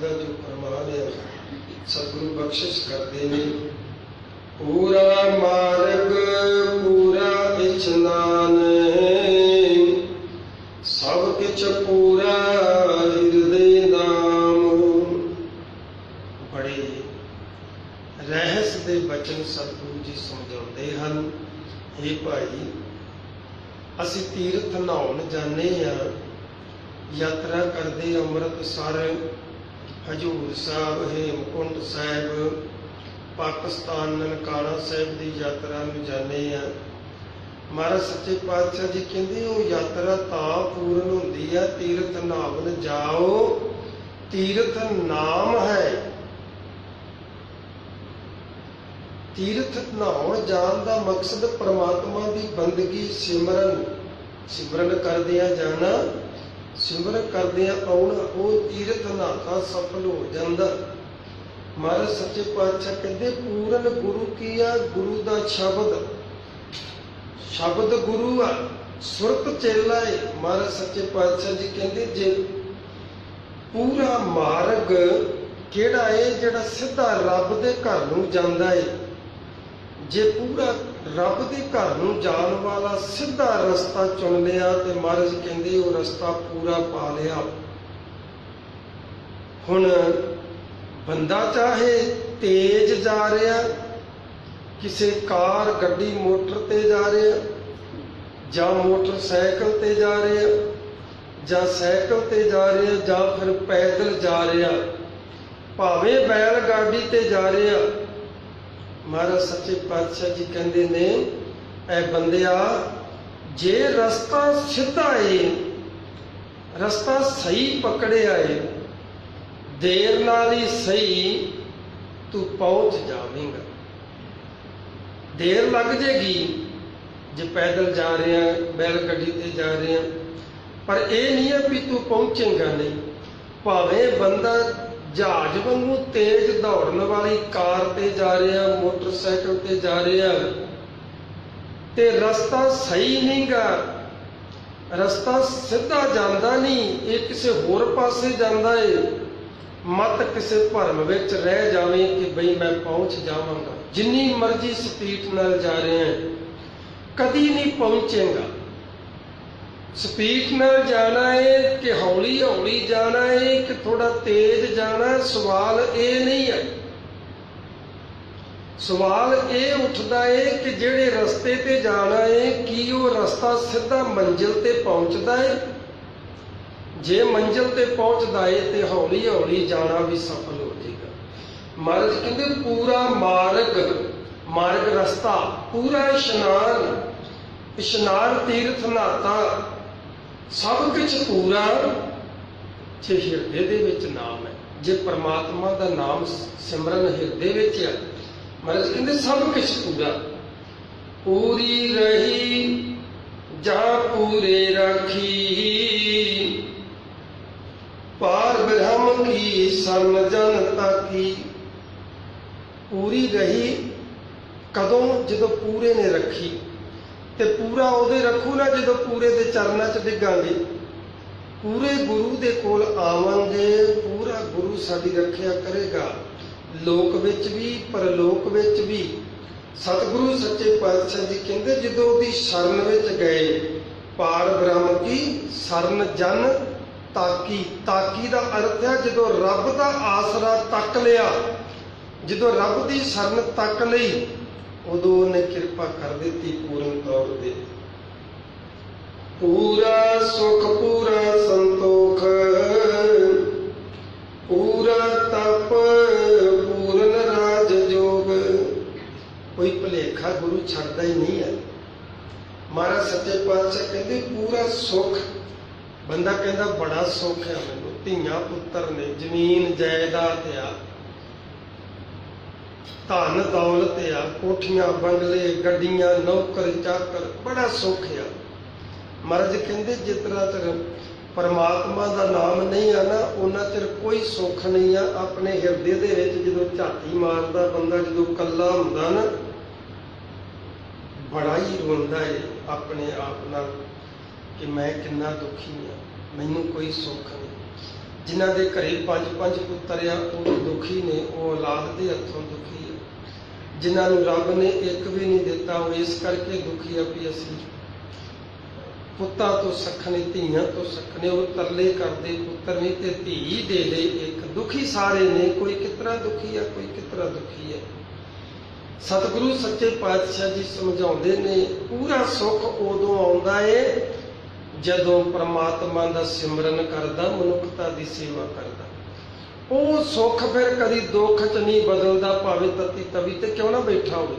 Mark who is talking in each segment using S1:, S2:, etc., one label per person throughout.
S1: का जो फरमान है सतगुरु बख्शिश करते हैं। पूरा मार्ग पूरा इशनान सब किछ पूरा हिरदे नाम। बड़े रहस दे बचन सतगुरु जी समझाते हैं। हे भाई असी तीर्थ नहाउण जाने हाँ, यात्रा करते अमृतसर, हजूर साहब, हेमकुंड साहब, पाकिस्तान ननकाना साहब की यात्रा में जाने हाँ। महाराज सच्चे पातशाह जी कहते वो यात्रा तां पूर्ण होंदी है तीर्थ नहावन जाओ, तीर्थ नाम है। तीर्थ नहाउण जान का मकसद परमात्मा की बंदगी सिमरन करदियां जाना, सिमरन करदियां आउणा, वो तीर्थ नाता सफल हो जाता। महाराज सच्चे पातशाह कहते पूर्ण गुरु की आ, गुरु का शब्द गुरु आ, सुरत चेला है। महाराज सच्चे पातशाह जी कहते जे पूरा मार्ग केड़ा है जिहड़ा सीधा रब दे घर नूं जांदा है, जे पूरा रब दे घर नूं जाण वाला सीधा रस्ता चुन लिया तो महाराज कहते वो रस्ता पूरा पा लिया। हुण बंदा चाहे तेज जा रहा, किसी कार गड्डी मोटर ते जा रहा, जां मोटरसाइकिल ते जा रहा, जां साइकिल ते जा रहा, जां फिर पैदल जा रहा, भावें बैलगाड़ी ते जा रहा। महाराज सच्चे पातशाह जी कहते ने ऐ बंदिया जे रस्ता सीधा है, रस्ता सही पकड़िया है, देर नाल ही सही तू पहुंच जावेगा। देर लग जाएगी जे पैदल जा रहे हैं, बैलगाड़ी ते जा रहे हैं, पर यह नहीं है भी तू पहुंचेगा नहीं। भावें बंदा जहाज वांगू तेज दौड़न वाली कार ते जा रहा, मोटरसाइकिल ते जा रहा, ते रस्ता सही नहीं गा, रस्ता सीधा जाता नहीं, ये किसी होर पासे जाता है। मत किसी भरम विच रह जावे कि बई मैं पहुंच जावांगा। जिन्नी मर्जी स्पीड नाल जा रहे हैं कदी नहीं पहुंचेगा। स्पीड नाल जाना है कि हौली हौली जाना है कि थोड़ा तेज जाना है, सवाल ये नहीं है। सवाल ये उठता है कि जेड़े रस्ते ते जाना है की वो रस्ता सीधा मंजिल ते पहुंचता है। जे मंजिल ते पहुंचता है तो हौली हौली जाना भी सफल हो जाएगा। महाराज कहते पूरा मार्ग रस्ता, पूरा इशनान तीर्थ नाता सब कुछ पूरा जे हिरदे दे विच नाम है। जे परमात्मा का नाम सिमरन हिरदे विच है, महाराज कहते सब कुछ पूरा। पूरी रही जहां पूरे राखी, पार ब्रह्म की शरण जनता की। पूरी रही कदों जदों पूरे ने रखी, ते पूरा उदे रखू ना जदों पूरे दे चरनां च डिगांगे। पूरे गुरु दे कोल आवांगे, पूरा गुरु साडी रखिया करेगा, लोक विच भी परलोक विच भी। सतगुरु सच्चे पातशाह जी कहंदे जदों दी शरण विच गए, पार ब्रह्म की शरण जन ताकी। ताकी का अर्थ है जदों रब का आसरा तक लिया, जदों रब की शरण तक लई, उदों उन्हें कृपा कर दी पूर्ण तौर पर। पूरा सुख पूरा संतोख, पूरा तप पूर्ण राज जोग। कोई भुलेखा गुरु छड्डदा ही नहीं है। महाराज सच्चे पातशाह कहते पूरा सुख। बंदा कहता बड़ा सुख है मैनूं, धीआं पुत्तर ने, जमीन जायदाद आ, धन दौलत आ, कोठियां बंगले गड्डियां नौकर चाकर, बड़ा सुख आ। महाराज कहते जितना चਿਰ परमात्मा का नाम नहीं आना उन्ना चिर कोई सुख नहीं आ। अपने हिरदे दे विच जदों झाती मारदा बंदा, जदों कल्ला हुंदा ना, बड़ा ही रोंदा है अपने आप नाल कि मैं कितना दुखी हाँ, मैनू कोई सुख नहीं। जिन्हां दे घरे 5-5 पुत्तर आ वो भी दुखी ने, वो औलाद के हथों दुखी है। जिन्हां नूं रब ने एक भी नहीं दिता वो इस करके दुखी आ भी असीं पुत्तां तो सखने, धीआं तो सखने। वो तरले करदे पुत्तर नहीं ते धी दे दे एक। दुखी सारे ने, कोई कितना दुखी है, कोई कितना दुखी है। सतगुरु सच्चे पातशाह जी समझाउंदे ने पूरा सुख उदों आउंदा है जदों परमात्मा दा सिमरन करदा, मनुखता दी सेवा करदा। वो सुख फिर कदी दुख च नहीं बदलदा, भावें तत्ती तवी ते क्यों ना बैठा होवे,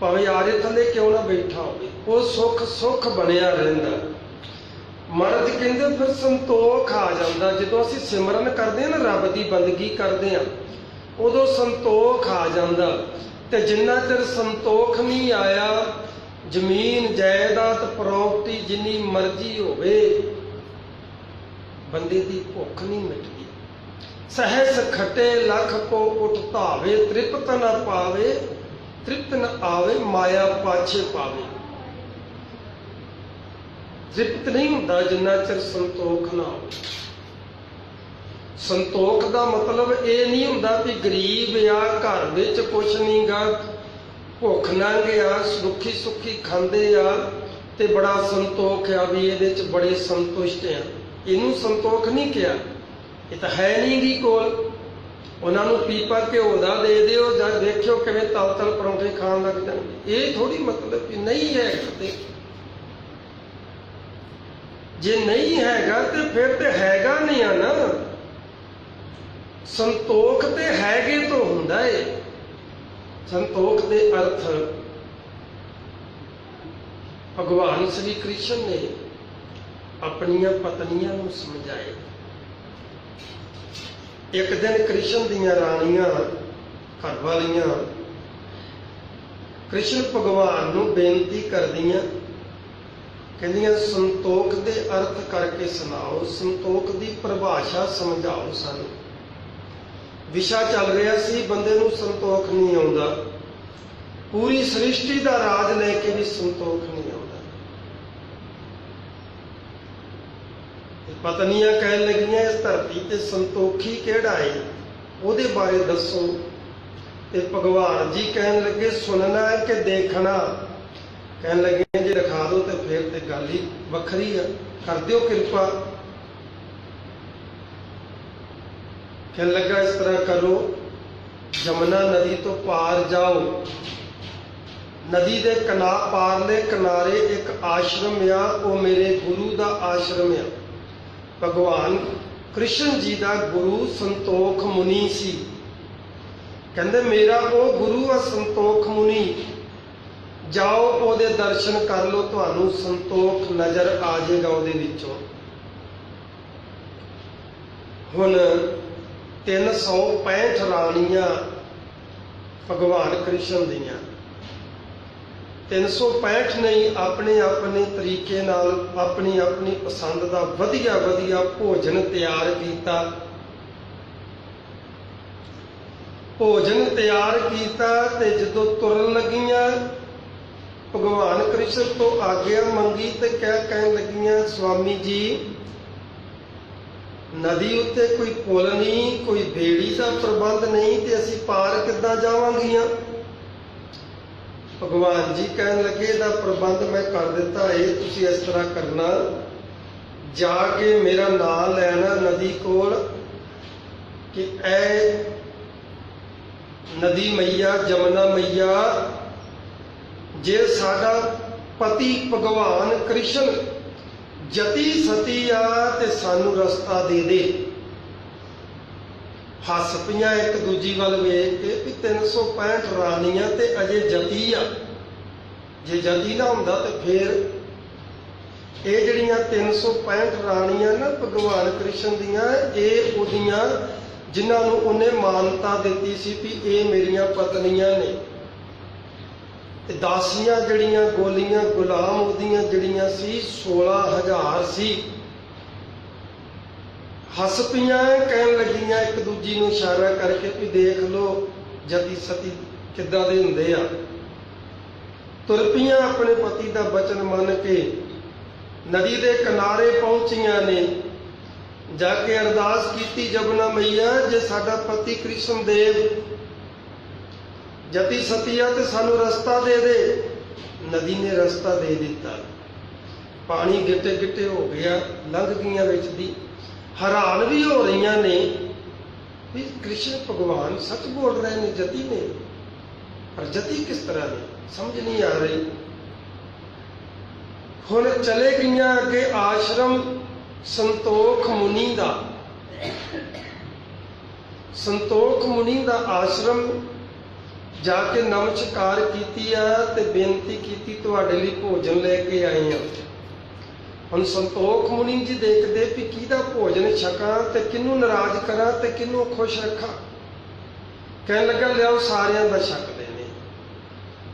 S1: भावें आरे थले क्यों ना बैठा होवे, वो सुख सुख बनिया रहिंदा। महाराज कहंदे फिर संतोख आ जांदा जदों असीं सिमरन करदे ना, रब दी बंदगी करदे आ, उदों संतोख आ जांदा। ते जिन्ना चिर संतोख नहीं आया, जमीन जायदाद प्रॉपर्टी जिन्नी मर्जी होवे, बंदे दी भुख नहीं मिटदी। सहस खटे लख को उठ धावे, तृप्त न पावे, तृप्त न आवे, माया पाछे पावे। तृप्त नहीं होंदा जिन्ना चिर संतोख ना हो। संतोख का मतलब ये नहीं होंदा कि गरीब आ, घर विच कुछ नहीं गा, भुख नंग आ, सुखी सुखी खांदे आ ते बड़ा संतोख आ भी इहदे च बड़े संतुष्ट आ। इनू संतोख नहीं किया, ये तो है नहीं गी कोल। उन्होंने पीपा घ्यो दा दे दिओ, जब देखियो किवें तल तल परौंठे खाण लग जाणगे। ये थोड़ी मतलब कि नहीं है। जे नहीं हैगा ते फिर ते हैगा नहीं आ ना। संतोख ते हैगे तो हुंदा है। संतोख दे अर्थ भगवान श्री कृष्ण ने अपनियां पत्नियां नूं समझाए। एक दिन कृष्ण दियां राणियां घर वालियां कृष्ण भगवान नूं बेनती करदियां, कहंदियां संतोख दे अर्थ करके सुनाओ, संतोख दी परिभाषा समझाओ सानूं। विशा चल रहा सी बंदे नूं संतोख नहीं आउंदा, पूरी सृष्टि दा राज लैके भी संतोख नहीं आउंदा। पत्नियां कहन लगियां इस धरती ते संतोखी किहड़ा है, उहदे बारे दसो। ते भगवान जी कहन लगे सुनना है कि देखना। कहन लगे जे दिखा दो तो फिर ते गल ही वखरी है, कर दिओ कृपा। कहन लगा इस तरह करो, जमुना नदी तो पार जाओ, नदी दे पारले किनारे एक आश्रम आ, वो मेरे गुरु दा आश्रम आ। भगवान कृष्ण जी दा गुरु संतोख मुनि सी। कहंदे मेरा वो गुरु आ संतोख मुनि, जाओ ओदे दर्शन कर लो, तुहानू संतोख नजर आ जाएगा ओदे विचों। हुण 365 राणियां भगवान कृष्ण दियां, 365 नहीं, अपने अपने तरीके नाल अपनी अपनी पसंद का वधिया वधिया भोजन तैयार किया। भोजन तैयार किया ते जदों तुरन लगियां भगवान कृष्ण तो आग्या मंगी ते क्या कहन लगियां, स्वामी जी नदी उत्ते कोई पुल नहीं, कोई बेड़ी का प्रबंध नहीं, ते असीं पार किद्दां जावांगियां। भगवान जी कहन लगे इहदा प्रबंध मैं कर दिता है, तुसीं इस तरह करना, जाके मेरा नाम लैना नदी कोल कि ऐ नदी मैया, जमुना मैया, जे साडा पति भगवान कृष्ण जती सती आ ते सानू रस्ता दे दे। हस पियां एक दूजी वाल वेख के भी 365 रानियां ते अजे जती आ, जे जती ना हुंदा ते फिर ये जड़ियां 365 रानियां ना भगवान कृष्ण दियां, ये उहदियां जिन्हां नूं उन्हें मानता दित्ती सी भी ये मेरियां पत्नियां ने। ते दासियां जड़ियां गोलियां गुलाम उहदियां जड़ियां सी 16,000 सी। हस पियां कहन लगियां एक दूजी नूं इशारा करके भी देख लो जती सती किद्दां दे हुंदे आ। तुर पियां अपने पति दा वचन मन के नदी दे किनारे पहुंचियां ने। जाके अरदास की जमुना मैया जे साडा पति कृष्ण देव जति सतिया ते सानू रस्ता दे दे। नदी ने रस्ता दे दिता, पानी गिटे गिटे हो गया, लंघ गईयां विच दी। हैरान भी हो रही ने भी कृष्ण भगवान सच बोल रहे हैं जति ने, पर जति किस तरह ने समझ नहीं आ रही। हुण चले गईयां अगे आश्रम संतोख मुनि दा। संतोख मुनि दा आश्रम जाके नमस्कार कीती ते बेनती की तुहाडे लई भोजन लेके आए हैं। हुण संतोख मुनि जी देखते भी किहदा भोजन छकां ते किनू नाराज करां ते किनू खुश रखां। कहन लगा लियाओ सारियां दा छकदे ने।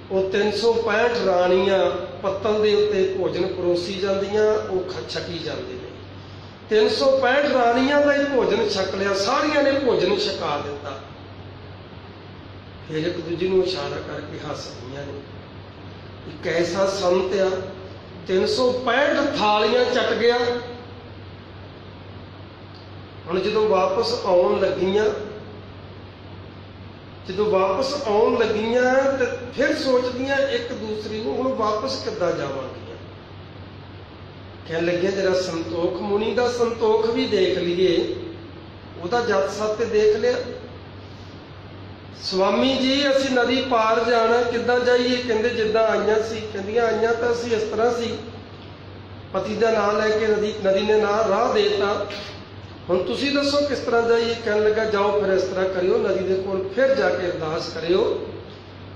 S1: वो 365 राणियां पत्तल दे उत्ते भोजन परोसी जांदियां, वो छकी जांदे ने। 365 राणियां का ही भोजन छक लिया, सारियां ने भोजन छका दिता। फिर एक दूजे को इशारा करके हस रही ने। एक ऐसा संत आ 365 थालियां चट गया। हुण जदों वापस आउण लगियां, तो फिर सोचदियां एक दूसरी नूं हुण वापस किद्दां जावांगियां। कह लगे जरा संतोख मुनि का संतोख भी देख लीए, वह जत सत देख लिया। स्वामी जी असी नदी पार जाना किद्दां जाइए? कहंदे जिद्दां आईयां सी। कहंदियां आईयां तां असी इस तरह सी, पति का नाम लैके नदी ने ना राह देता, हुण तुसीं दसो किस तरह जाइए? कहन लगा जाओ फिर इस तरह करियो, नदी के कोल फिर जाके अरदास करियो,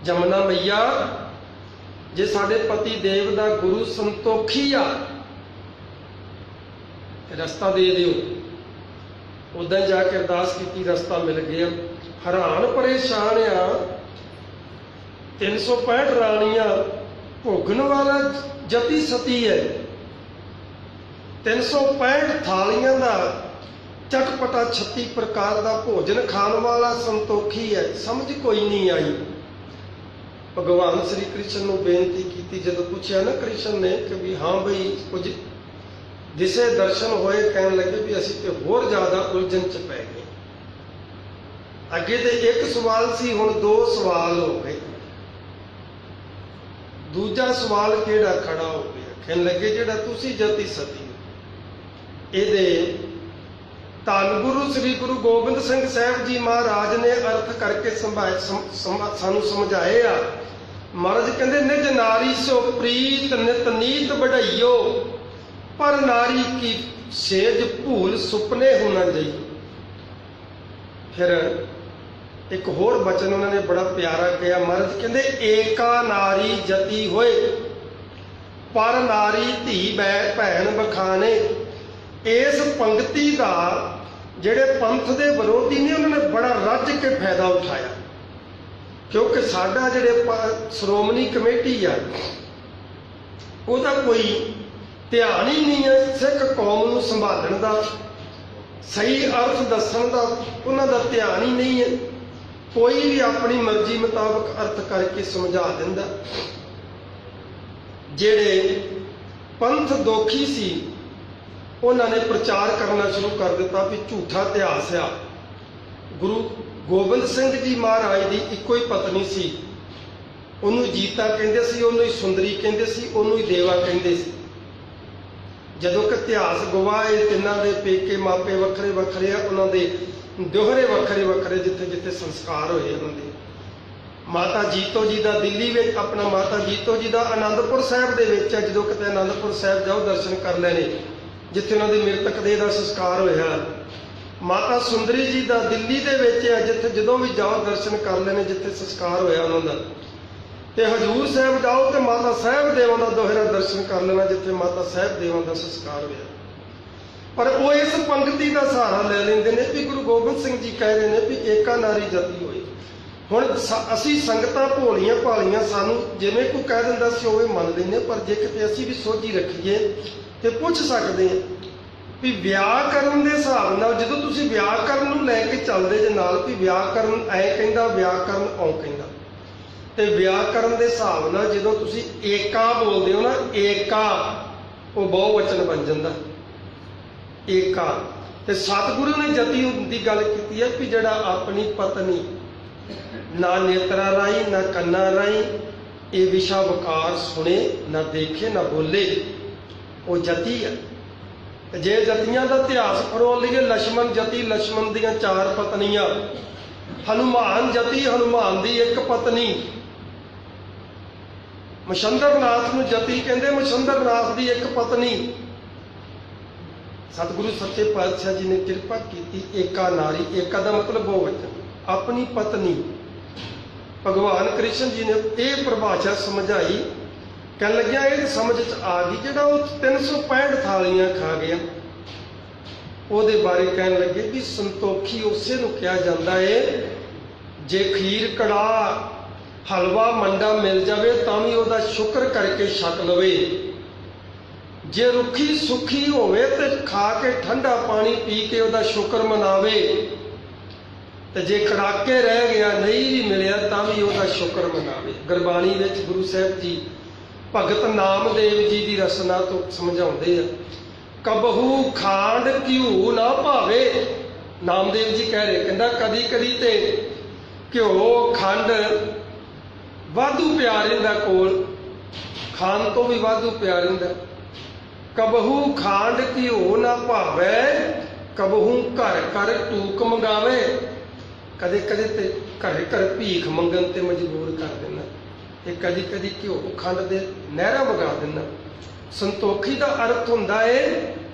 S1: जमुना मैया जे साडे पति देव का गुरु संतोखी आ रस्ता दे दियो। उदा जाके अरदास की, रस्ता मिल गया। हैरान परेशान आ 365 राणियां, भोगन वाला जति सती है। 365 थालियां का चटपटा 36 प्रकार का भोजन खाने वाला संतोखी है। समझ कोई नहीं आई। भगवान श्री कृष्ण को बेनती की, जब पूछा ना कृष्ण ने कि भी हाँ बई कुछ दिसे दर्शन होए, कहने लगे भी असी तो होर ज्यादा उलझन च पै गए। अगे तो एक सवाल सी, हुण 2 सवाल हो गए। दूजा सवाल केड़ा खड़ा हो गया? कहने लगे जिहड़ा तुसी जति सती इहदे धन गुरु श्री गुरु गोबिंद सिंह साहब जी महाराज ने अर्थ करके सानू समझाए आ। महाराज कहंदे निज नारी सो प्रीत नित नीत बढ़ाइयो, पर नारी की सेज भूल सुपने होना चाहिए। फिर एक होर बचन उन्होंने बड़ा प्यारा किया। महाराज कहंदे एका नारी जति होए, पर नारी धी भैन बखाने। इस पंक्ति का जेड़े पंथ के विरोधी ने उन्होंने बड़ा रज के फायदा उठाया, क्योंकि साडा जेड़े श्रोमणी कमेटी आ उहदा कोई ध्यान ही नहीं है सिख कौम नूं संभालण दा, सही अर्थ दसन का उन्हों का ध्यान ही नहीं है। कोई भी अपनी मर्जी मुताबिक अर्थ करके समझा दिंदा। जेड़े पंथ दोखी सी उन्होंने प्रचार करना शुरू कर दिता भी झूठा इतिहास आ। गुरु गोबिंद सिंह जी महाराज की इको ही पत्नी सी, उन्होंने जीता कहते सी, उन्होंने ही सुंदरी कहते सी, उन्होंने ही देवा कहते सी। जदों कि इतिहास गवाह है तिन्हां दे पेके मापे वखरे वखरे, उन्होंने दोहरे वखरे वखरे जिथे जिथे संस्कार होए उन्होंने। माता जीतो जी का दिल्ली में अपना माता जीतो जी का आनंदपुर साहब के है। जो कितने आनंदपुर साहब जाओ दर्शन कर लेने जिथे उन्होंने मृतक देह का संस्कार होया। माता सुंदरी जी का दिल्ली के है, जिथे जो भी जाओ दर्शन कर लेने जिथे संस्कार होया उन्होंने। तो हजूर साहब जाओ तो माता साहब देवां का दोहरा दर्शन कर लेना जिथे माता साहब देवां का संस्कार होया। पर वो इस पंक्ति का सहारा ले लेंदे ने भी गुरु गोबिंद सिंह जी कह रहे हैं भी एका नारी जति होई। हुण असी संगतां भोलियां भालियां सानू जिवें कोई कह दिंदा सी उवें मन लैंदे, पर जे किते असी भी सोझी रखीए तो पुछ सकते हैं भी व्याकरण के हिसाब नाल जदों तुसीं व्याकरण नूं लैके चलदे जे नाल भी व्याकरण ऐ कहंदा व्याकरण औ कहंदा, ते व्याकरण के हिसाब नाल जदों तुसीं एका बोलदे हो ना, एका वो बहुवचन बन जांदा। एका ਤੇ ਸਤਿਗੁਰੂ ਨੇ ਜਤੀ ਦੀ ਗੱਲ ਕੀਤੀ ਹੈ ਕਿ ਜਿਹੜਾ ਆਪਣੀ ਪਤਨੀ ਨਾ ਨੇਤਰਾਂ ਰਾਹੀਂ ਨਾ ਕੰਨਾਂ ਰਾਹੀਂ ਇਹ ਵਿਸ਼ਾ ਵਕਾਰ ਸੁਣੇ, ਨਾ ਦੇਖੇ, ਨਾ ਬੋਲੇ, ਉਹ ਜਤੀ ਹੈ। ਜੇ ਜਤੀਆਂ ਦਾ ਇਤਿਹਾਸ ਫਰੋਲ ਲਈਏ, ਲਛਮਣ ਜਤੀ, ਲਛਮਣ ਦੀਆਂ 4 ਪਤਨੀਆਂ, ਹਨੂਮਾਨ ਜਤੀ, ਹਨੂਮਾਨ ਦੀ 1 ਪਤਨੀ, ਮਛੰਦਰਨਾਥ ਨੂੰ ਜਤੀ ਕਹਿੰਦੇ, ਮਛੰਦਰਨਾਥ ਦੀ 1 ਪਤਨੀ। ਸਤਿਗੁਰੂ ਸੱਚੇ ਪਾਤਸ਼ਾਹ ਜੀ ਨੇ ਕਿਰਪਾ ਕੀਤੀ, ਏਕਾ ਨਾਰੀ, ਏਕਾ ਦਾ ਮਤਲਬ ਬਹੁਵਚਨ, ਆਪਣੀ ਪਤਨੀ। ਭਗਵਾਨ ਕ੍ਰਿਸ਼ਨ ਜੀ ਨੇ ਇਹ ਪਰਿਭਾਸ਼ਾ ਸਮਝਾਈ, ਕਹਿਣ ਲੱਗਿਆ ਇਹ ਸਮਝ ਚ ਆ ਗਈ, ਜਿਹੜਾ ਉਹ 365 ਥਾਲੀਆਂ ਖਾ ਗਿਆ, ਉਹਦੇ ਬਾਰੇ ਕਹਿਣ ਲੱਗੇ ਵੀ ਸੰਤੋਖੀ ਉਸੇ ਨੂੰ ਕਿਹਾ ਜਾਂਦਾ ਏ ਜੇ ਖੀਰ ਕੜਾਹ ਹਲਵਾ ਮੰਡਾ ਮਿਲ ਜਾਵੇ ਤਾਂ ਵੀ ਉਹਦਾ ਸ਼ੁਕਰ ਕਰਕੇ ਛਕ ਲਵੇ, ਜੇ ਰੁੱਖੀ ਸੁੱਖੀ ਹੋਵੇ ਤੇ ਖਾ ਕੇ ਠੰਡਾ ਪਾਣੀ ਪੀ ਕੇ ਉਹਦਾ ਸ਼ੁਕਰ ਮਨਾਵੇ, ਤੇ ਜੇ ਕੜਾਕੇ ਰਹਿ ਗਿਆ ਨਹੀਂ ਵੀ ਮਿਲਿਆ ਤਾਂ ਵੀ ਉਹਦਾ ਸ਼ੁਕਰ ਮਨਾਵੇ। ਗੁਰਬਾਣੀ ਵਿੱਚ ਗੁਰੂ ਸਾਹਿਬ ਜੀ ਭਗਤ ਨਾਮਦੇਵ ਜੀ ਦੀ ਰਸਨਾ ਤੋਂ ਸਮਝਾਉਂਦੇ ਆ, ਕਬਹੂ ਖਾਂਡ ਘਿਓ ਨਾ ਭਾਵੇ। ਨਾਮਦੇਵ ਜੀ ਕਹਿ ਰਹੇ, ਕਹਿੰਦਾ ਕਦੀ ਕਦੀ ਤੇ ਘਿਓ ਖੰਡ ਵਾਧੂ ਪਿਆ ਰਹਿੰਦਾ ਕੋਲ, ਖਾਣ ਤੋਂ ਵੀ ਵਾਧੂ ਪਿਆ ਰਹਿੰਦਾ। ਕਬਹੂ ਖਾਂਡ ਘਿਓ ਨਾ ਭਾਵੇ, ਕਬਹੂ ਘਰ ਘਰ ਟੂਕ ਮੰਗਾਵੇ। ਕਦੇ ਕਦੇ ਤੇ ਘਰੇ ਘਰ ਭੀਖ ਮੰਗਣ ਤੇ ਮਜਬੂਰ ਕਰ ਦਿੰਦਾ, ਤੇ ਕਦੀ ਕਦੀ ਘਿਓ ਖੰਡ ਦੇ ਨਹਿਰਾ ਵਗਾ ਦਿੰਦਾ। ਸੰਤੋਖੀ ਦਾ ਅਰਥ ਹੁੰਦਾ ਏ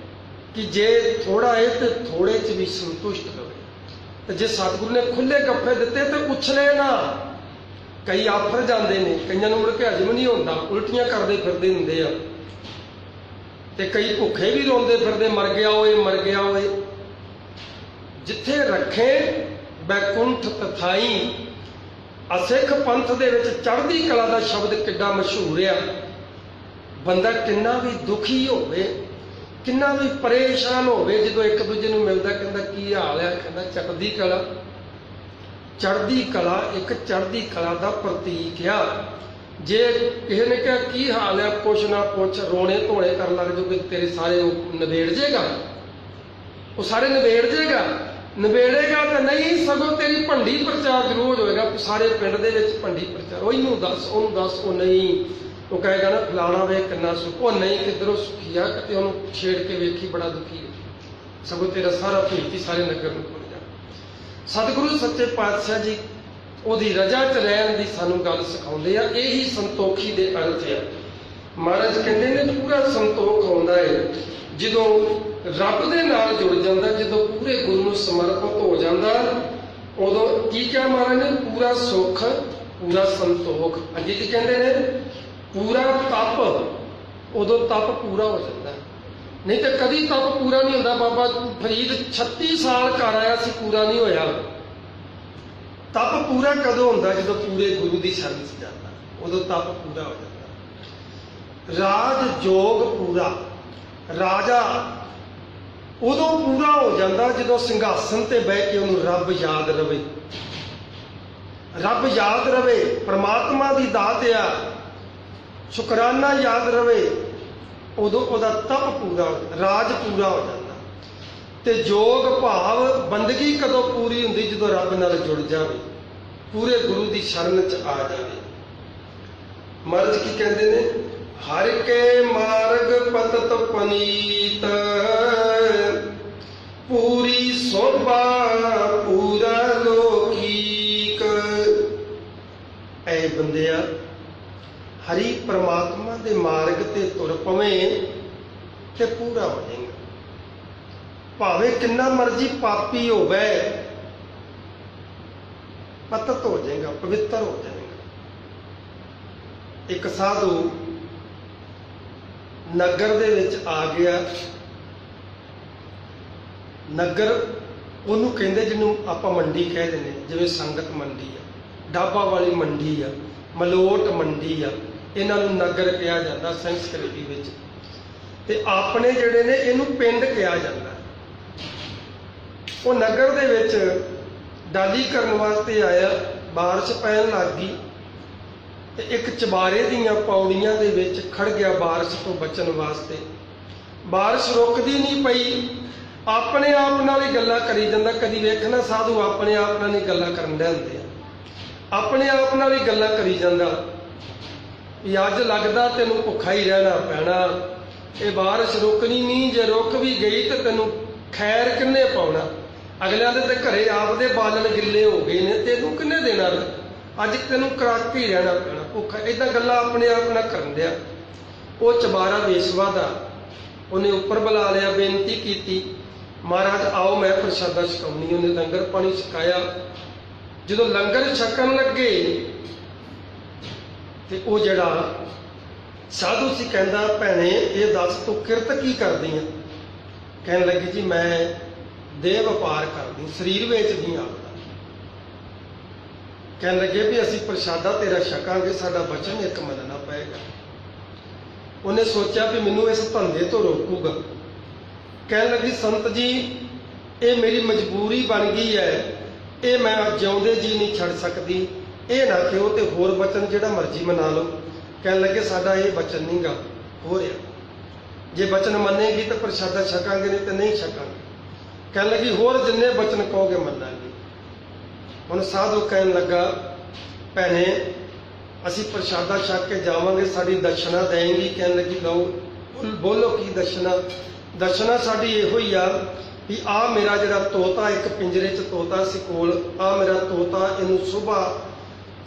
S1: ਕਿ ਜੇ ਥੋੜਾ ਏ ਤੇ ਥੋੜੇ 'ਚ ਵੀ ਸੰਤੁਸ਼ਟ ਰਵੇ, ਤੇ ਜੇ ਸਤਿਗੁਰੂ ਨੇ ਖੁੱਲੇ ਗੱਫੇ ਦਿੱਤੇ ਤੇ ਉਛਲੇ ਨਾ। ਕਈ ਆਫਰ ਜਾਂਦੇ ਨੇ, ਕਈਆਂ ਨੂੰ ਮੁੜ ਕੇ ਹਜਮ ਨਹੀਂ ਹੁੰਦਾ, ਉਲਟੀਆਂ ਕਰਦੇ ਫਿਰਦੇ ਹੁੰਦੇ ਆ, ਤੇ ਕਈ ਭੁੱਖੇ ਵੀ ਰੋਂਦੇ ਫਿਰਦੇ, ਮਰ ਗਿਆ ਓਏ, ਮਰ ਗਿਆ ਓਏ। ਜਿੱਥੇ ਰੱਖੇ ਬੈਕੁੰਠ ਤਥਾਈ। ਅਸਿੱਖ ਪੰਥ ਦੇ ਵਿੱਚ ਚੜ੍ਹਦੀ ਕਲਾ ਦਾ ਸ਼ਬਦ ਕਿੱਡਾ ਮਸ਼ਹੂਰ ਆ। ਬੰਦਾ ਕਿੰਨਾ ਵੀ ਦੁਖੀ ਹੋਵੇ, ਕਿੰਨਾ ਵੀ ਪਰੇਸ਼ਾਨ ਹੋਵੇ, ਜਦੋਂ ਇੱਕ ਦੂਜੇ ਨੂੰ ਮਿਲਦਾ ਕਹਿੰਦਾ ਕੀ ਹਾਲ ਆ, ਕਹਿੰਦਾ ਚੜ੍ਹਦੀ ਕਲਾ। ਚੜ੍ਹਦੀ ਕਲਾ ਇੱਕ ਚੜ੍ਹਦੀ ਕਲਾ ਦਾ ਪ੍ਰਤੀਕ ਆ। ਜੇ ਕਿਸੇ ਨੇ ਕਿਹਾ ਕੀ ਹਾਲ ਆ, ਪੁੱਛ ਨਾ ਪੁੱਛ, ਰੋਣੇ ਧੋਣੇ ਕਰਨ ਲੱਗ ਜਾਓਗੇ, ਤੇਰੇ ਸਾਰੇ ਨਿਬੇੜ ਜੇਗਾ, ਉਹ ਸਾਰੇ ਨਿਬੇੜ ਜੇਗਾ। ਨਿਬੇੜੇਗਾ ਤਾਂ ਨਹੀਂ, ਸਗੋਂ ਤੇਰੀ ਭੰਡੀ ਪ੍ਰਚਾਰ ਜ਼ਰੂਰ ਹੋਏਗਾ, ਸਾਰੇ ਪਿੰਡ ਦੇ ਵਿੱਚ ਭੰਡੀ ਪ੍ਰਚਾਰ। ਉਹ ਇਹਨੂੰ ਦੱਸ, ਉਹਨੂੰ ਦੱਸ, ਉਹ ਨਹੀਂ, ਉਹ ਕਹੇਗਾ ਨਾ ਫਲਾਣਾ ਵੇ ਕਿੰਨਾ ਸੁੱਖ, ਉਹ ਨਹੀਂ ਕਿੱਧਰੋਂ ਸੁਖੀ ਆ, ਕਿਤੇ ਉਹਨੂੰ ਛੇੜ ਕੇ ਵੇਖੀ ਬੜਾ ਦੁਖੀ ਹੈ, ਸਗੋਂ ਤੇਰਾ ਸਾਰਾ ਭੇਤ ਹੀ ਸਾਰੇ ਨਗਰ ਨੂੰ ਭੁੱਲ ਜਾ। ਸਤਿਗੁਰੂ ਸੱਚੇ ਪਾਤਸ਼ਾਹ ਜੀ ਉਹਦੀ ਰਜਾ 'ਚ ਰਹਿਣ ਦੀ ਸਾਨੂੰ ਗੱਲ ਸਿਖਾਉਂਦੇ ਆ। ਇਹੀ ਸੰਤੋਖੀ ਦੇ ਅਰਥ ਆ। ਮਹਾਰਾਜ ਕਹਿੰਦੇ ਨੇ ਪੂਰਾ ਸੰਤੋਖ ਆਉਂਦਾ ਹੈ ਜਦੋਂ ਰੱਬ ਦੇ ਨਾਲ ਜੁੜ ਜਾਂਦਾ, ਜਦੋਂ ਪੂਰੇ ਗੁਰੂ ਨੂੰ ਸਮਰਪਿਤ ਹੋ ਜਾਂਦਾ, ਉਦੋਂ ਕੀ ਕਿਹਾ ਮਹਾਰਾਜ ਨੇ? ਪੂਰਾ ਸੁੱਖ, ਪੂਰਾ ਸੰਤੋਖ। ਅਜੇ ਕੀ ਕਹਿੰਦੇ ਨੇ? ਪੂਰਾ ਤਪ, ਉਦੋਂ ਤਪ ਪੂਰਾ ਹੋ ਜਾਂਦਾ। ਨਹੀਂ ਤਾਂ ਕਦੀ ਤਪ ਪੂਰਾ ਨਹੀਂ ਹੁੰਦਾ। ਬਾਬਾ ਫਰੀਦ 36 ਸਾਲ ਘਰ ਆਇਆ ਸੀ, ਪੂਰਾ ਨਹੀਂ ਹੋਇਆ। ਤਪ ਪੂਰਾ ਕਦੋਂ ਹੁੰਦਾ? ਜਦੋਂ ਪੂਰੇ ਗੁਰੂ ਦੀ ਸ਼ਰਨ 'ਚ ਜਾਂਦਾ, ਉਦੋਂ ਤਪ ਪੂਰਾ ਹੋ ਜਾਂਦਾ। ਰਾਜ ਜੋਗ ਪੂਰਾ, ਰਾਜਾ ਉਦੋਂ ਪੂਰਾ ਹੋ ਜਾਂਦਾ ਜਦੋਂ ਸਿੰਘਾਸਨ ਤੇ ਬਹਿ ਕੇ ਉਹਨੂੰ ਰੱਬ ਯਾਦ ਰਵੇ, ਰੱਬ ਯਾਦ ਰਵੇ, ਪ੍ਰਮਾਤਮਾ ਦੀ ਦਾਤ ਆ, ਸ਼ੁਕਰਾਨਾ ਯਾਦ ਰਵੇ, ਉਦੋਂ ਉਹਦਾ ਤਪ ਪੂਰਾ, ਰਾਜ ਪੂਰਾ ਹੋ ਜਾਂਦਾ। ਤੇ ਜੋਗ ਭਾਵ ਬੰਦਗੀ ਕਦੋਂ ਪੂਰੀ ਹੁੰਦੀ? ਜਦੋਂ ਰੱਬ ਨਾਲ ਜੁੜ ਜਾਵੇ, ਪੂਰੇ ਗੁਰੂ ਦੀ ਸ਼ਰਨ 'ਚ ਆ ਜਾਵੇ। ਮਹਾਰਾਜ ਕੀ ਕਹਿੰਦੇ ਨੇ? ਹਰਿ ਕੇ ਮਾਰਗ ਪਤਤ ਪਨੀਤ, ਪੂਰੀ ਸੋਭਾ ਪੂਰਾ ਲੋਕੀਕ। ਐ ਬੰਦਿਆ, ਹਰੀ ਪ੍ਰਮਾਤਮਾ ਦੇ ਮਾਰਗ ਤੇ ਤੁਰ ਪਵੇਂ ਤੇ ਪੂਰਾ ਹੋ ਜਾਏਗਾ। ਭਾਵੇਂ ਕਿੰਨਾ ਮਰਜ਼ੀ ਪਾਪੀ ਹੋਵੇ, ਪਤਤ ਹੋ ਜਾਏਗਾ, ਪਵਿੱਤਰ ਹੋ ਜਾਏਗਾ। ਇੱਕ ਸਾਧੂ ਨਗਰ ਦੇ ਵਿੱਚ ਆ ਗਿਆ। ਨਗਰ ਉਹਨੂੰ ਕਹਿੰਦੇ ਜਿਹਨੂੰ ਆਪਾਂ ਮੰਡੀ ਕਹਿ ਦਿੰਦੇ, ਜਿਵੇਂ ਸੰਗਤ ਮੰਡੀ ਆ, ਡਾਬਾ ਵਾਲੀ ਮੰਡੀ ਆ, ਮਲੋਟ ਮੰਡੀ ਆ, ਇਹਨਾਂ ਨੂੰ ਨਗਰ ਕਿਹਾ ਜਾਂਦਾ ਸੰਸਕ੍ਰਿਤੀ ਵਿੱਚ। ਤੇ ਆਪਣੇ ਜਿਹੜੇ ਨੇ ਇਹਨੂੰ ਪਿੰਡ ਕਿਹਾ ਜਾਂਦਾ। ਉਹ ਨਗਰ ਦੇ ਵਿੱਚ ਡਾਲੀ ਕਰਨ ਵਾਸਤੇ ਆਇਆ, ਬਾਰਿਸ਼ ਪੈਣ ਲੱਗ ਗਈ ਤੇ ਇੱਕ ਚਬਾਰੇ ਦੀਆਂ ਪੌੜੀਆਂ ਦੇ ਵਿੱਚ ਖੜ ਗਿਆ ਬਾਰਿਸ਼ ਤੋਂ ਬਚਣ ਵਾਸਤੇ। ਬਾਰਿਸ਼ ਰੁਕਦੀ ਨਹੀਂ ਪਈ, ਆਪਣੇ ਆਪ ਨਾਲ ਹੀ ਗੱਲਾਂ ਕਰੀ ਜਾਂਦਾ। ਕਦੀ ਵੇਖਣਾ ਸਾਧੂ ਆਪਣੇ ਆਪ ਨਾਲ ਹੀ ਗੱਲਾਂ ਕਰਨ ਦੇ ਹੁੰਦੇ ਆ, ਆਪਣੇ ਆਪ ਨਾਲ ਹੀ ਗੱਲਾਂ ਕਰੀ ਜਾਂਦਾ ਵੀ ਅੱਜ ਲੱਗਦਾ ਤੈਨੂੰ ਭੁੱਖਾ ਹੀ ਰਹਿਣਾ ਪੈਣਾ, ਇਹ ਬਾਰਿਸ਼ ਰੁਕਣੀ ਨਹੀਂ, ਜੇ ਰੁਕ ਵੀ ਗਈ ਤੇ ਤੈਨੂੰ ਖੈਰ ਕਿੰਨੇ ਪਾਉਣਾ, ਅਗਲਿਆਂ ਦੇ ਤੇ ਘਰੇ ਆਪਦੇ ਬਾਲਣ ਗਿੱਲੇ ਹੋ ਗਏ ਨੇ, ਤੈਨੂੰ ਕਿੰਨੇ ਦੇਣਾ, ਅੱਜ ਤੈਨੂੰ ਕਰਾਕ ਹੀ ਰਹਿਣਾ ਪੈਣਾ, ਭੁੱਖਾ। ਏਦਾਂ ਗੱਲਾਂ ਆਪਣੇ ਆਪ ਨਾਲ ਕਰਨ ਦਿਆ। ਉਹ ਚਬਾਰਾ ਵੇਸ਼ਵਾ ਦਾ ਉਹਨੇ ਉੱਪਰ ਬੁਲਾ ਲਿਆ, ਬੇਨਤੀ ਕੀਤੀ, ਮਹਾਰਾਜ ਆਓ ਮੈਂ ਪ੍ਰਸ਼ਾਦਾ ਛਕਾਉਣੀ। ਉਹਨੇ ਲੰਗਰ ਪਾਣੀ ਛਕਾਇਆ। ਜਦੋਂ ਲੰਗਰ ਛਕਣ ਲੱਗੇ ਤੇ ਉਹ ਜਿਹੜਾ ਸਾਧੂ ਸੀ ਕਹਿੰਦਾ, ਭੈਣੇ ਇਹ ਦੱਸ ਤੂੰ ਕਿਰਤ ਕੀ ਕਰਦੀ ਆ? ਕਹਿਣ ਲੱਗੀ ਜੀ ਮੈਂ ਦੇਹ ਵਪਾਰ ਕਰਦੀ, ਸਰੀਰ ਵੇਚਦੀ ਆਪਦਾ। ਕਹਿਣ ਲੱਗੇ ਵੀ ਅਸੀਂ ਪ੍ਰਸ਼ਾਦਾ ਤੇਰਾ ਛਕਾਂਗੇ, ਸਾਡਾ ਬਚਨ ਇੱਕ ਮੰਨਣਾ ਪਏਗਾ। ਉਹਨੇ ਸੋਚਿਆ ਵੀ ਮੈਨੂੰ ਇਸ ਧੰਦੇ ਤੋਂ ਰੋਕੂਗਾ। ਕਹਿਣ ਲੱਗੀ ਸੰਤ ਜੀ ਇਹ ਮੇਰੀ ਮਜਬੂਰੀ ਬਣ ਗਈ ਹੈ, ਇਹ ਮੈਂ ਜਿਉਂਦੇ ਜੀ ਨਹੀਂ ਛੱਡ ਸਕਦੀ, ਇਹ ਨਾ ਕਿਉਂ ਤੇ ਹੋਰ ਬਚਨ ਜਿਹੜਾ ਮਰਜ਼ੀ ਮਨਾ ਲਓ। ਕਹਿਣ ਲੱਗੇ ਸਾਡਾ ਇਹ ਬਚਨ ਨਹੀਂ ਗਾ ਹੋ ਰਿਹਾ, ਜੇ ਬਚਨ ਮੰਨੇਗੀ ਤਾਂ ਪ੍ਰਸ਼ਾਦਾ ਛਕਾਂਗੇ, ਨਹੀਂ ਤੇ ਨਹੀਂ ਛਕਾਂਗੇ। ਕਹਿਣ ਲੱਗੀ ਹੋਰ ਜਿੰਨੇ ਬਚਨ ਕਹੋਗੇ ਮੰਨਾਂਗੇ। ਹੁਣ ਸਾਧੂ ਕਹਿਣ ਲੱਗਾ ਭੈਣੇ ਅਸੀਂ ਪ੍ਰਸ਼ਾਦਾ ਛਕ ਕੇ ਜਾਵਾਂਗੇ, ਸਾਡੀ ਦਕਸ਼ਨਾ ਦੇਂਗੀ? ਕਹਿਣ ਲੱਗੀ ਲਓ। ਬੋਲੋ ਕੀ ਦਕਸ਼ਨਾ? ਦਕਸ਼ਨਾ ਸਾਡੀ ਇਹੋ ਹੀ ਆ ਵੀ ਆ ਮੇਰਾ ਜਿਹੜਾ ਤੋਤਾ, ਇੱਕ ਪਿੰਜਰੇ 'ਚ ਤੋਤਾ ਸੀ ਕੋਲ, ਆ ਮੇਰਾ ਤੋਤਾ, ਇਹਨੂੰ ਸੁਬਾਹ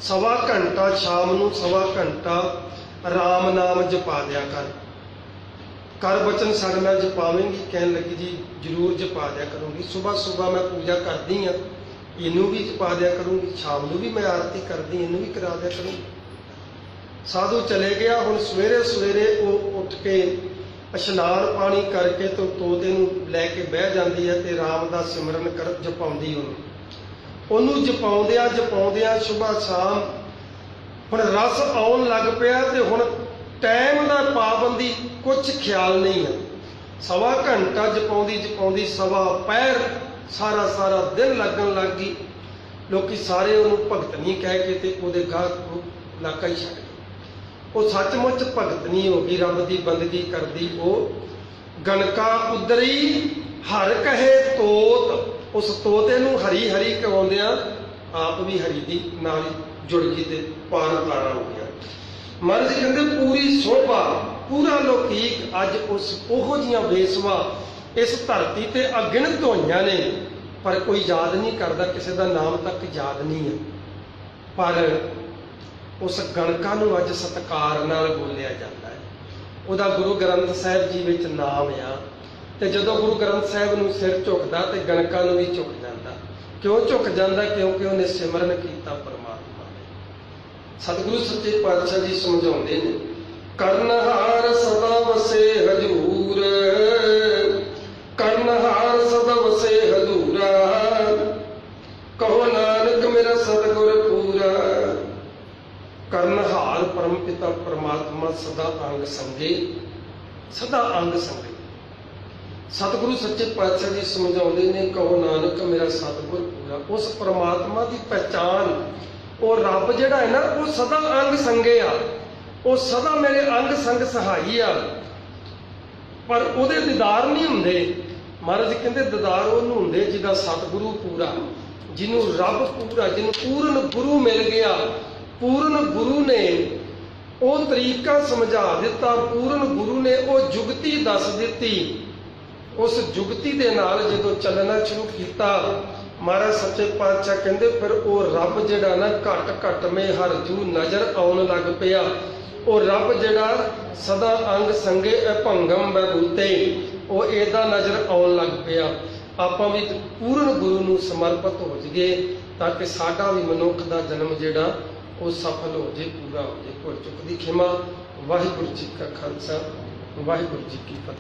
S1: ਸਵਾ ਘੰਟਾ, ਸ਼ਾਮ ਨੂੰ ਸਵਾ ਘੰਟਾ ਰਾਮ ਨਾਮ ਜਪਾ ਦਿਆ ਕਰ ਬਚਨ ਸਾਡੇ ਨਾਲ ਜਪਾਵੇਂਗੀ? ਕਹਿਣ ਲੱਗੀ ਜੀ ਜ਼ਰੂਰ ਜਪਾ ਦਿਆ ਕਰੂੰਗੀ, ਸੁਬਾਹ ਮੈਂ ਪੂਜਾ ਕਰਦੀ ਹਾਂ, ਇਹਨੂੰ ਵੀ ਜਪਾ ਦਿਆ ਕਰੂੰਗੀ, ਸ਼ਾਮ ਨੂੰ ਵੀ ਮੈਂ ਆਰਤੀ ਕਰਦੀ, ਇਹਨੂੰ ਵੀ ਕਰਾ ਦਿਆ ਕਰੂੰਗੀ। ਸਾਧੂ ਚਲੇ ਗਿਆ। ਹੁਣ ਸਵੇਰੇ ਉਹ ਉੱਠ ਕੇ ਇਸ਼ਨਾਨ ਪਾਣੀ ਕਰਕੇ ਤੇ ਤੋਤੇ ਨੂੰ ਲੈ ਕੇ ਬਹਿ ਜਾਂਦੀ ਹੈ ਤੇ ਰਾਮ ਦਾ ਸਿਮਰਨ ਕਰ ਜਪਾਉਂਦੀ ਉਹਨੂੰ ਜਪਾਉਂਦਿਆਂ ਸੁਬਾਹ ਸ਼ਾਮ ਹੁਣ ਰਸ ਆਉਣ ਲੱਗ ਪਿਆ ਤੇ ਹੁਣ ਟਾਈਮ ਦਾ ਪਾਬੰਦੀ ਕੁਝ ਖਿਆਲ ਨਹੀਂ ਹੈ। ਸਵਾ ਘੰਟਾ ਜਪਾਉਂਦੀ ਸਵਾ ਪੈਰ ਸਾਰਾ ਦਿਨ ਲੱਗਣ ਲੱਗ ਗਈ। ਲੋਕੀ ਸਾਰੇ ਉਹਨੂੰ ਭਗਤਨੀ ਕਹਿ ਕੇ ਤੇ ਉਹਦੇ ਗਾਹ ਇਲਾਕਾ ਹੀ ਛੱਡ ਗਏ। ਉਹ ਸੱਚਮੁੱਚ ਭਗਤਨੀ ਹੋ ਗਈ, ਰੱਬ ਦੀ ਬੰਦਗੀ ਕਰਦੀ। ਉਹ ਗਣਕਾ ਉਦਰੀ ਹਰ ਕਹੇ ਤੋਤ, ਉਸ ਤੋਤੇ ਨੂੰ ਹਰੀ ਹਰੀ ਕਹਾਉਂਦਿਆਂ ਆਪ ਵੀ ਹਰੀ ਦੀ ਨਾਲ ਜੁੜ ਗਈ ਤੇ ਪਾਰ ਪਾਰਾ ਹੋ ਗਿਆ। ਮਹਾਰਾਜ ਕਹਿੰਦੇ ਪੂਰੀ ਸੋਭਾ, ਪੂਰਾ ਲੋਕੀਕ ਅੱਜ ਉਸ ਉਹੋ ਜੀਆਂ ਵੇਸਵਾ ਇਸ ਧਰਤੀ ਤੇ ਅਗਿਣਤ ਹੋਈਆਂ ਨੇ, ਪਰ ਕੋਈ ਯਾਦ ਨਹੀਂ ਕਰਦਾ, ਕਿਸੇ ਦਾ ਨਾਮ ਤੱਕ ਯਾਦ ਨਹੀਂ ਹੈ। ਪਰ ਉਸ ਗਣਕਾ ਨੂੰ ਅੱਜ ਸਤਿਕਾਰ ਨਾਲ ਬੋਲਿਆ ਜਾਂਦਾ ਹੈ। ਉਹਦਾ ਗੁਰੂ ਗ੍ਰੰਥ ਸਾਹਿਬ ਜੀ ਵਿੱਚ ਨਾਮ ਆ, ਤੇ ਜਦੋਂ ਗੁਰੂ ਗ੍ਰੰਥ ਸਾਹਿਬ ਨੂੰ ਸਿਰ ਝੁਕਦਾ ਤੇ ਗਣਕਾ ਨੂੰ ਵੀ ਝੁਕ ਜਾਂਦਾ। ਕਿਉਂ ਝੁਕ ਜਾਂਦਾ? ਕਿਉਂਕਿ ਉਹਨੇ ਸਿਮਰਨ ਕੀਤਾ ਪਰਮਾਤਮਾ ਨੇ। ਸਤਿਗੁਰੂ ਸੱਚੇ ਪਾਤਸ਼ਾਹ ਜੀ ਸਮਝਾਉਂਦੇ ਨੇ, ਕਰਨਹਾਰ ਸਦਾ ਵਸੇ ਹਜੂਰ, ਕਰਨਹਾਰ ਸਦਾ ਵਸੇ ਹਜੂਰਾ, ਕਹੋ ਨਾਨਕ ਮੇਰਾ ਸਤਿਗੁਰ ਪੂਰਾ। ਕਰਨਹਾਰ ਪਰਮ ਪਿਤਾ ਪਰਮਾਤਮਾ ਸਦਾ ਅੰਗ ਸੰਗੇ, ਸਦਾ ਅੰਗ ਸੰਗੇ। ਸਤਿਗੁਰੂ ਸੱਚੇ ਪਾਤਸ਼ਾਹ ਜੀ ਸਮਝਾਉਂਦੇ ਨੇ, ਕਹੋ ਨਾਨਕ ਮੇਰਾ ਸਤਿਗੁਰ ਪੂਰਾ। ਉਸ ਪਰਮਾਤਮਾ ਦੀ ਪਹਿਚਾਨ, ਉਹ ਰੱਬ ਜਿਹੜਾ ਹੈ ਨਾ, ਉਹ ਸਦਾ ਅੰਗ ਸੰਗੇ ਆ, ਉਹ ਸਦਾ ਮੇਰੇ ਅੰਗ ਸੰਗ ਸਹਾਈ ਆ, ਪਰ ਉਹਦੇ ਦੀਦਾਰ ਨਹੀਂ ਹੁੰਦੇ। ਮਹਾਰਾਜ ਕਹਿੰਦੇ ਦੀਦਾਰ ਉਹਨੂੰ ਹੁੰਦੇ ਜਿਹਦਾ ਸਤਿਗੁਰੂ ਪੂਰਾ, ਜਿਹਨੂੰ ਰੱਬ ਪੂਰਾ, ਜਿਹਨੂੰ ਪੂਰਨ ਗੁਰੂ ਮਿਲ ਗਿਆ। ਪੂਰਨ ਗੁਰੂ ਨੇ ਉਹ ਤਰੀਕਾ ਸਮਝਾ ਦਿੱਤਾ, ਪੂਰਨ ਗੁਰੂ ਨੇ ਉਹ ਜੁਗਤੀ ਦੱਸ ਦਿੱਤੀ। ਉਸ ਜੁਗਤੀ ਦੇ ਨਾਲ ਜਦੋਂ ਚੱਲਣਾ ਸ਼ੁਰੂ ਕੀਤਾ, ਮਹਾਰਾਜ ਸੱਚੇ ਪਾਤਸ਼ਾਹ ਕਹਿੰਦੇ ਫਿਰ ਉਹ ਰੱਬ ਜਿਹੜਾ ਨਾ ਘਟ ਮੇ ਹਰ ਜੂ ਨਜ਼ਰ ਆਉਣ ਲੱਗ ਪਿਆ। ਉਹ ਰੱਬ ਜਿਹੜਾ ਸਦਾ ਅੰਗ ਸੰਗੇ ਅਭੰਗਮ ਬੈਬੂਤੇ, ਉਹ ਇਹਦਾ ਨਜ਼ਰ ਆਉਣ ਲੱਗ ਪਿਆ। ਆਪਾਂ ਵੀ ਪੂਰਨ ਗੁਰੂ ਨੂੰ ਸਮਰਪਿਤ ਹੋ ਜਾਈਏ ਤਾਂ ਕਿ ਸਾਡਾ ਵੀ ਮਨੁੱਖ ਦਾ ਜਨਮ ਜਿਹੜਾ ਉਹ ਸਫਲ ਹੋ ਜੇ, ਪੂਰਾ ਹੋ ਜੇ। ਭੁੱਲ ਚੁੱਕ ਦੀ ਖਿਮਾ। ਵਾਹਿਗੁਰੂ ਜੀ ਕਾ ਖਾਲਸਾ, ਵਾਹਿਗੁਰੂ ਜੀ ਕੀ ਫਤਿਹ।